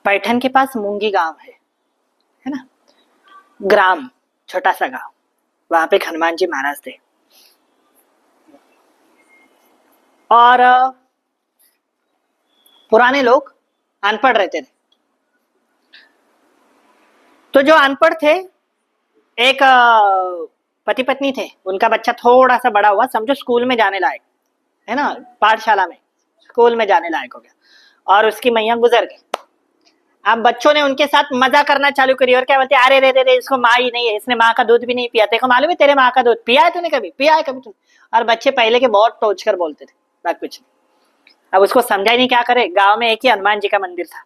पैठन के पास मूंगी गांव है ना, ग्राम, छोटा सा गांव। वहां पे हनुमान जी महाराज थे। और पुराने लोग अनपढ़ रहते थे। तो जो अनपढ़ थे, एक पति पत्नी थे, उनका बच्चा थोड़ा सा बड़ा हुआ, समझो स्कूल में जाने लायक है ना, पाठशाला में स्कूल में जाने लायक हो गया, और उसकी मैया गुजर गई। अब बच्चों ने उनके साथ मजा करना चालू करी और क्या बोलते, अरे रे रे रे, इसको माँ ही नहीं है, इसने माँ का दूध भी नहीं पिया। तेरे को मालूम है तेरे माँ का दूध पिया है तूने, कभी पिया है कभी तूने? और बच्चे पहले के बहुत टोच कर बोलते थे, बात कुछ नहीं। अब उसको समझा ही नहीं, क्या करे। गांव में एक ही हनुमान जी का मंदिर था।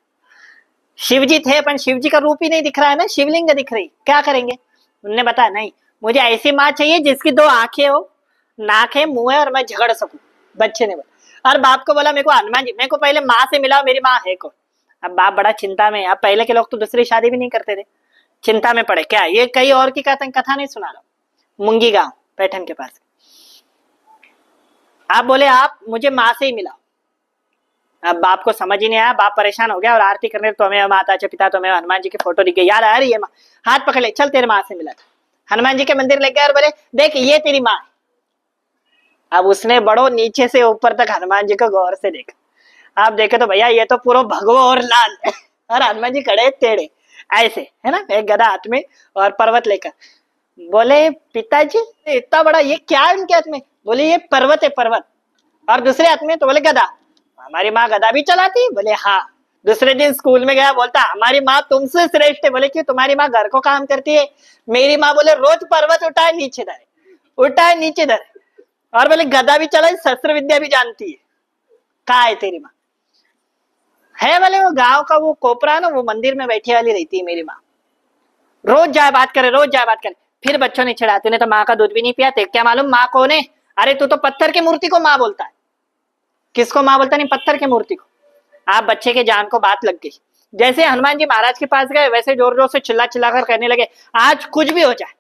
शिव जी थे, पर शिव जी का रूप ही नहीं दिख रहा है ना, शिवलिंग दिख रही, क्या करेंगे। उन्होंने बताया, नहीं, मुझे ऐसी माँ चाहिए जिसकी 2 आंखें हो, नाक है, मुंह है, और मैं झगड़ सकूं। बच्चे ने बोला। और बाप को बोला, मेरे को हनुमान जी, मेरे को पहले माँ से मिलाओ, मेरी माँ है कौन। अब बाप बड़ा चिंता में। अब पहले के लोग तो दूसरी शादी भी नहीं करते थे, चिंता में पड़े। क्या ये कई और की कथा नहीं सुना रहा। मुंगी गांव पैठन के पास। आप बोले, आप मुझे माँ से ही मिलाओ। अब बाप को समझ ही नहीं आया, बाप परेशान हो गया और आरती करने, तो हमें माता च पिता, तो हमें हनुमान जी की फोटो दिख गई, यार आ रही है माँ, हाथ पकड़ ले, चल तेरे माँ से मिला। हनुमान जी के मंदिर ले गया और बोले, देख ये तेरी माँ। अब उसने बड़ो नीचे से ऊपर तक हनुमान जी को गौर से देखा। आप देखे तो भैया ये तो पूरा भगवा और लाल है। और हनुमान जी खड़े टेढ़े ऐसे, है ना, एक गदा हाथ में और पर्वत लेकर। बोले, पिताजी इतना बड़ा ये क्या है उनके हाथ में? बोले, ये पर्वत है, पर्वत। और दूसरे हाथ में? तो बोले, गदा। हमारी माँ गदा भी चलाती? बोले हाँ। दूसरे दिन स्कूल में गया, बोलता, हमारी माँ तुमसे श्रेष्ठ है। बोले, क्यों? तुम्हारी माँ घर को काम करती है, मेरी माँ बोले रोज पर्वत उठाए नीचे धरे, उठाए नीचे धरे, और बोले गदा भी चलाई, शस्त्र विद्या भी जानती है। कहाँ है तेरी माँ? है बोले, वो गांव का वो कोपरा ना, वो मंदिर में बैठी वाली रहती है मेरी माँ, रोज जाए बात करे, रोज जाए बात करे। फिर बच्चों ने छिड़ा, तूने तो माँ का दूध भी नहीं पिया, तेरे क्या मालूम माँ कौन है? अरे तू तो पत्थर की मूर्ति को माँ बोलता है। किसको माँ बोलता? नहीं, पत्थर की मूर्ति को। आप बच्चे के जान को बात लग गई। जैसे हनुमान जी महाराज के पास गए, वैसे जोर जोर से चिल्ला चिल्ला कर कहने लगे, आज कुछ भी हो जाए,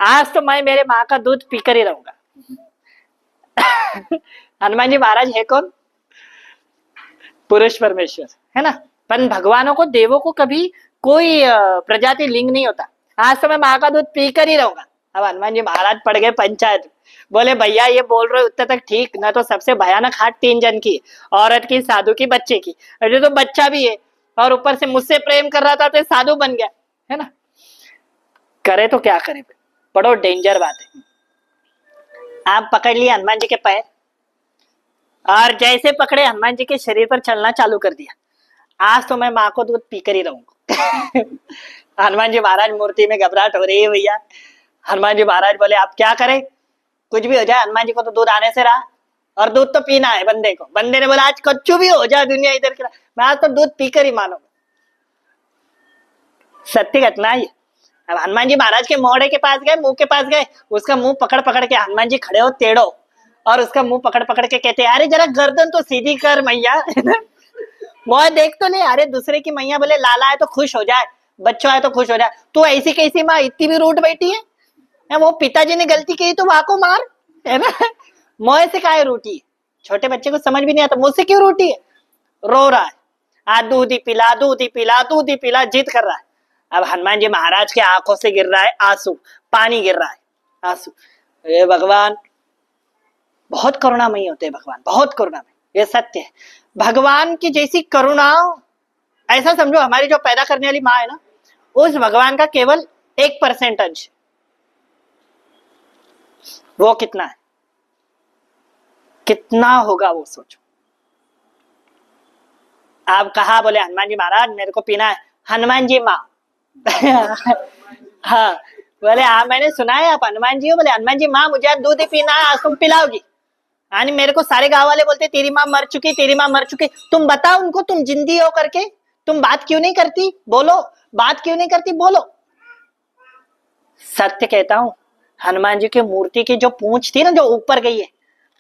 आज तो मैं मेरे माँ का दूध पीकर ही रहूंगा। हनुमान जी महाराज है कौन? पुरुष परमेश्वर, है ना। पर भगवानों को, देवों को कभी कोई प्रजाति लिंग नहीं होता। आज तो मैं माँ का दूध पीकर ही रहूंगा। अब हनुमान जी महाराज पड़ गए पंचायत। बोले, भैया ये बोल रहे उतने तक ठीक, ना तो सबसे भयानक हाथ 3 जन की, औरत की, साधु की, बच्चे की। अरे तो बच्चा भी है और ऊपर से मुझसे प्रेम कर रहा था, तो साधु बन गया, है ना। करे तो क्या करे, बड़ो डेंजर बात है। आप पकड़ लिए हनुमान जी के पैर, और जैसे पकड़े हनुमान जी के शरीर पर चलना चालू कर दिया। आज तो मैं माँ को दूध पीकर ही रहूंगा। हनुमान जी महाराज मूर्ति में घबराहट हो रही है भैया। हनुमान जी महाराज बोले, आप क्या करें, कुछ भी हो जाए, हनुमान जी को तो दूध आने से रहा, और दूध तो पीना है बंदे को। बंदे ने बोला, आज कच्चू भी हो जाए दुनिया इधर की, मैं आज तो दूध पीकर ही मानूंगा। सत्य घटना है। अब हनुमान जी महाराज के मोहड़े के पास गए, मुंह के पास गए, उसका मुंह पकड़ पकड़ के हनुमान जी खड़े हो टेढ़ो, और उसका मुंह पकड़ पकड़ के कहते, अरे जरा गर्दन तो सीधी कर मैया। मोह देख तो नहीं। अरे दूसरे की मैया बोले, लाला है तो खुश हो जाए, बच्चों है तो खुश हो जाए, तू ऐसी कैसी माँ इतनी भी रूठ बैठी है? वो पिताजी ने गलती की तो वहां को मार, है ना। मोह से काहे रूठी है? छोटे बच्चे को समझ भी नहीं आता, मुझसे क्यों रूठी है? रो रहा है, आज दूध ही पिला, दूध ही पिला, दूध ही पिला, जिद कर रहा है। अब हनुमान जी महाराज के आंखों से गिर रहा है आंसू, पानी गिर रहा है, आंसू। हे भगवान, बहुत करुणामयी होते हैं भगवान, बहुत करुणामयी, ये सत्य है। भगवान की जैसी करुणा, ऐसा समझो हमारी जो पैदा करने वाली माँ है ना, उस भगवान का केवल 1% अंश। वो कितना है, कितना होगा वो सोचो। आप कहा, बोले हनुमान जी महाराज मेरे को पीना है। हनुमान जी माँ। हाँ, बोले हाँ मैंने सुना है आप हनुमान जी हो। बोले, हनुमान जी माँ, मुझे आज दूध ही पीना है, आज तुम पिलाओगी। यानी मेरे को सारे गांव वाले बोलते, तेरी माँ मर चुकी, तेरी माँ मर चुकी। तुम बताओ उनको, तुम जिंदी हो करके तुम बात क्यों नहीं करती? बोलो, बात क्यों नहीं करती? बोलो। सत्य कहता हूं, हनुमान जी की मूर्ति की जो पूंछ थी ना, जो ऊपर गई है,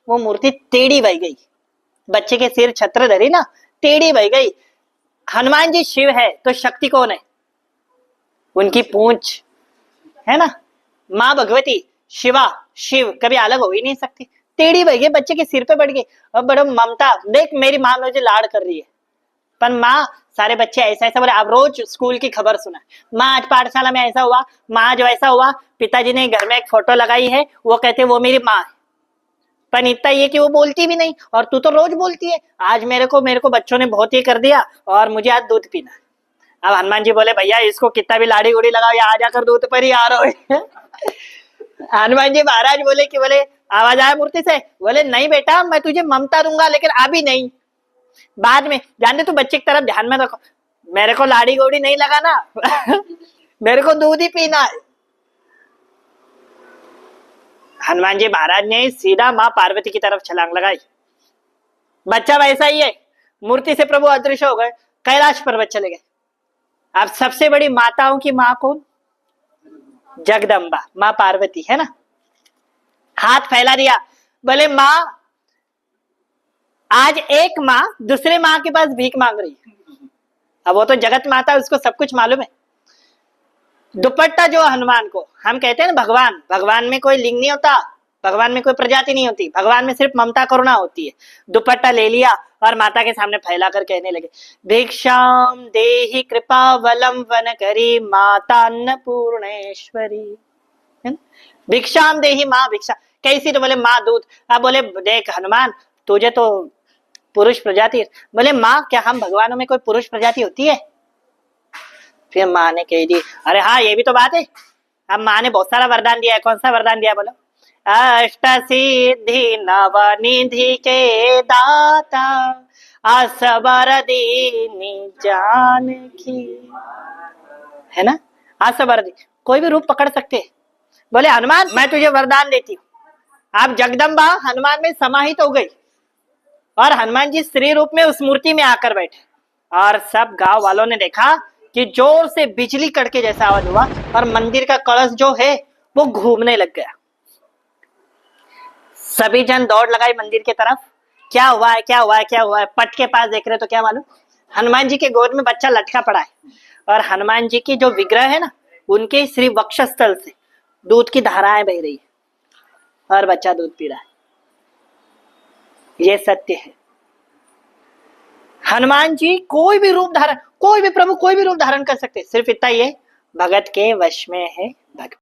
वो मूर्ति टेढ़ी बह गई। बच्चे के सिर छत्र धरी ना, टेढ़ी बह गई। हनुमान जी शिव है तो शक्ति कौन है? उनकी पूंछ, है ना। माँ भगवती, शिवा, शिव कभी अलग हो ही नहीं सकती। टेढ़ी बह गई, बच्चे के सिर पे बढ़ गई। और बड़ा ममता, देख मेरी माँ मुझे लाड़ कर रही है, पर माँ सारे बच्चे ऐसा ऐसा बोले। अब रोज स्कूल की खबर सुना, माँ आज पाठशाला में ऐसा हुआ, माँ आज वैसा हुआ, पिताजी ने घर में एक फोटो लगाई है, वो कहते वो मेरी माँ है। पर इतना ये कि वो बोलती भी नहीं, और तू तो रोज बोलती है। आज मेरे को बच्चों ने बहुत ही कर दिया और मुझे आज दूध पीना। अब हनुमान जी बोले भैया इसको कितना भी लाड़ी गुड़ी लगाओ, या आ जाकर दूध पर ही आ रहे हो। हनुमान जी महाराज बोले कि बोले आवाज आया मूर्ति से? बोले नहीं बेटा, मैं तुझे ममता दूंगा लेकिन अभी नहीं, बाद में। जानते तू बच्चे की तरफ ध्यान में रखो, मेरे को लाड़ी गोड़ी नहीं लगाना। मेरे को दूध ही पीना है। हनुमान जी महाराज ने सीधा माँ पार्वती की तरफ छलांग लगाई। बच्चा वैसा ही है, मूर्ति से प्रभु अदृश्य हो गए, कैलाश पर्वत चले गए। अब सबसे बड़ी माताओं की माँ कौन? जगदम्बा, माँ पार्वती है ना। हाथ फैला दिया, बोले माँ, आज एक माँ दूसरे माँ के पास भीख मांग रही है। अब वो तो जगत माता, उसको सब कुछ मालूम है। दुपट्टा जो हनुमान को, हम कहते हैं ना भगवान, भगवान में कोई लिंग नहीं होता, भगवान में कोई प्रजाति नहीं होती, भगवान में सिर्फ ममता करुणा होती है। दुपट्टा ले लिया और माता के सामने फैला कर कहने लगे, भिक्षाम देहि कृपावलंबन करी माता अन्नपूर्णेश्वरी। भिक्षाम देहि, माँ भिक्षा कैसी? तो बोले माँ दूध। अब बोले देख हनुमान, तुझे तो पुरुष प्रजाति। बोले माँ, क्या हम भगवानों में कोई पुरुष प्रजाति होती है? फिर माँ ने कह दी, अरे हाँ ये भी तो बात है। अब माँ ने बहुत सारा वरदान दिया है। कौन सा वरदान दिया बोलो? अष्ट सिद्धि नवनिधि के दाता, असबर दीनी जानकी, है ना। असबर दी, कोई भी रूप पकड़ सकते हैं। बोले हनुमान मैं तुझे वरदान देती हूँ। आप जगदम्बा हनुमान में समाहित हो गई और हनुमान जी स्त्री रूप में उस मूर्ति में आकर बैठे, और सब गांव वालों ने देखा कि जोर से बिजली कड़के जैसा आवाज हुआ और मंदिर का कलश जो है वो घूमने लग गया। सभी जन दौड़ लगाई मंदिर की तरफ। क्या हुआ है, क्या हुआ है, क्या हुआ है? पट के पास देख रहे तो क्या मालूम, हनुमान जी के गोद में बच्चा लटका पड़ा है, और हनुमान जी की जो विग्रह है ना, उनके श्री वक्षस्थल से दूध की धाराएं बह रही है और बच्चा दूध पी रहा है। ये सत्य है। हनुमान जी कोई भी रूप धारण, कोई भी प्रभु कोई भी रूप धारण कर सकते, सिर्फ इतना ही है भगत के वश में है भगत।